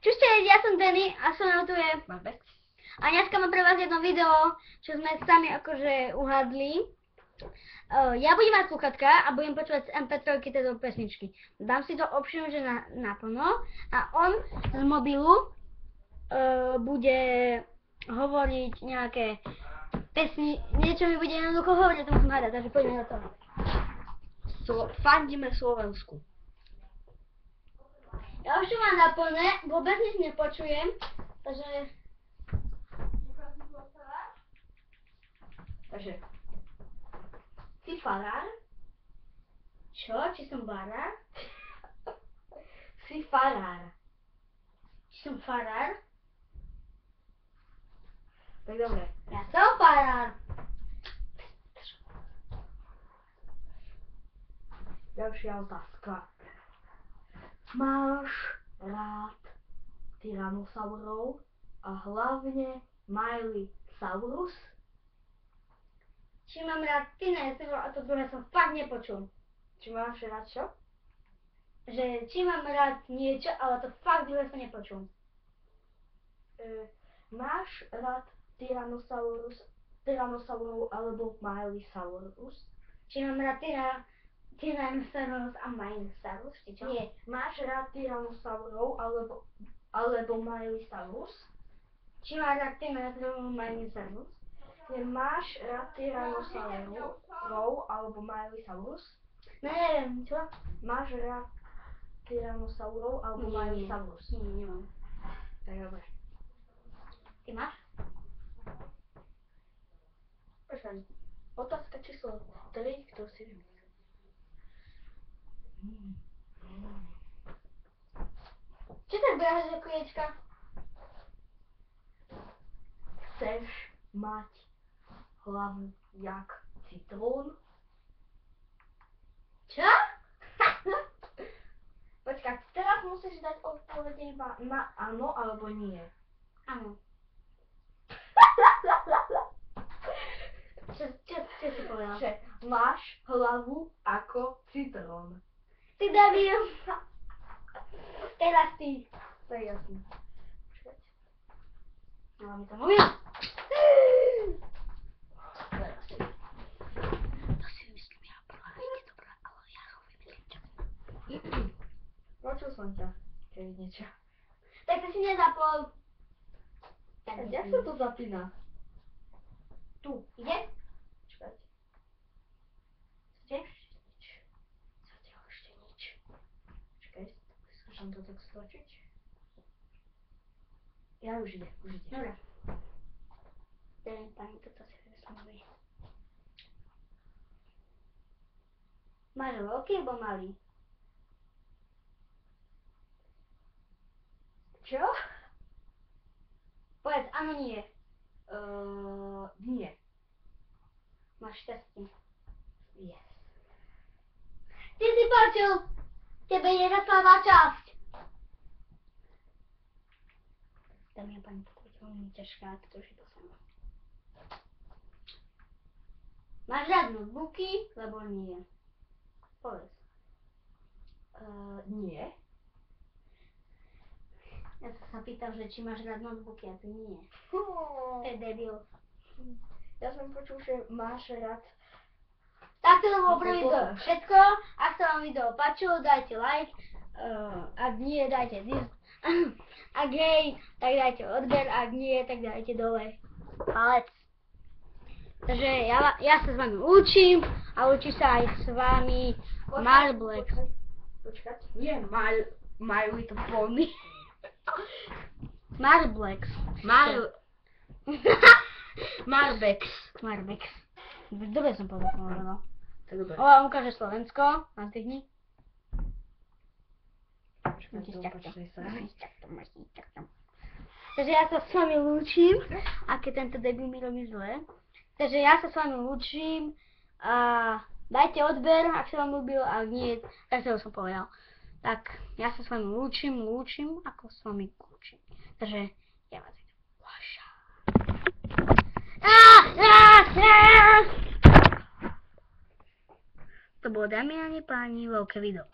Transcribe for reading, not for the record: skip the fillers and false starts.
Čuste, ja som Denny a som na YouTube. Marbex. A dneska mám pre vás jedno video, čo sme sami akože uhadli. Ja budem mať sluchatka a budem počúvať z MP3 tieto pesničky. Dám si to option, že naplno a on z mobilu bude hovoriť nejaké pesni, niečo mi bude jednoducho hovoriť, to musím hádať, takže poďme na to. Fandíme Slovensku. Ja už to mám naplné, vôbec nič nepočujem, takže... Takže, si farár? Čo? Či som barár? Si farár. Či som farár? Tak dobre. Ja som farár. Ďalšia otázka. Máš rád tyrannosaurov a hlavne Miley-saurus? Či mám rád tyrannosaurov a to druhé som fakt nepočul. Či máš rád čo? Že či mám rád niečo, ale to fakt druhé som nepočul. Máš rád tyrannosaurov alebo Miley-saurus? Či mám rád tyrannosaurus a Miley-saurus, či čo? Nie, máš rád tyrannosaurov alebo Miley-saurus? Či mám rád tyrannosaurus a Miley-saurus? Máš rád tyrannosaurov alebo Miley-saurus? Neviem, čo? Máš rád tyrannosaurov alebo Miley-saurus? Nie, nemám. Tak dobre. Ty máš? Počkaj. Otázka číslo 3, kto si vymyslel? Čo tak behaš ako ječka? Chceš mať hlavu jak citrón? Čo? Počkaj, teraz musíš dať odpovede iba na áno alebo nie. Áno. Čo si povedal? Že máš hlavu ako citrón. Ty debil. Teraz ty. To je jasné. Počkať. Ale mi to mówił. To si myslím ja, pravda, dobrá, ale ja ho vymyslím. Počul som ťa, keď niečo. Tak to si nezapol. Jak sa to zapína? Tu, ide? Počkať. Ide? Zatiaľ ešte nič. Počkaj, skúšam to tak stlačiť. Ja už ide, už ide. Dobre. Ten pani, toto si vymyslím. Máš veľký alebo malý? Čo? Povedz, áno, nie. Nie. Máš šťastie. Yes. Ty si počul, tebe je zasláva časť. Dámy a páni, toto je veľmi ťažká, toto už je to samo. Máš rád notebooky, lebo nie? Povedz. Nie. Ja sa pýtam, že či máš rád notebooky a ty nie. To je debil. Ja som počul, že máš rád. Tak to bolo pre video všetko. Ak sa vám video páčilo, dajte like. Ak nie, dajte dislike. Ak hej, tak dajte odber. Ak nie, tak dajte dole palec. Takže ja sa s vami učím a učí sa aj s vami Marblex. Počkať. Nie, Miley to plný. Marblex. Marbex. Marbex. Dobre som povedal. Tak dobre. O, on ukáže Slovensko. Nastihni. Takže ja sa s vami lúčim, a keď tento debil mi robí zle. Takže ja sa s vami lúčim a dajte odber, ak sa vám ľúbil, ak nie, tak to som povedal. Tak, ja sa s vami lúčim, ako s vami lúčim. Takže, ja vás vidím. Vaša. To bolo, dámy a páni, veľké video.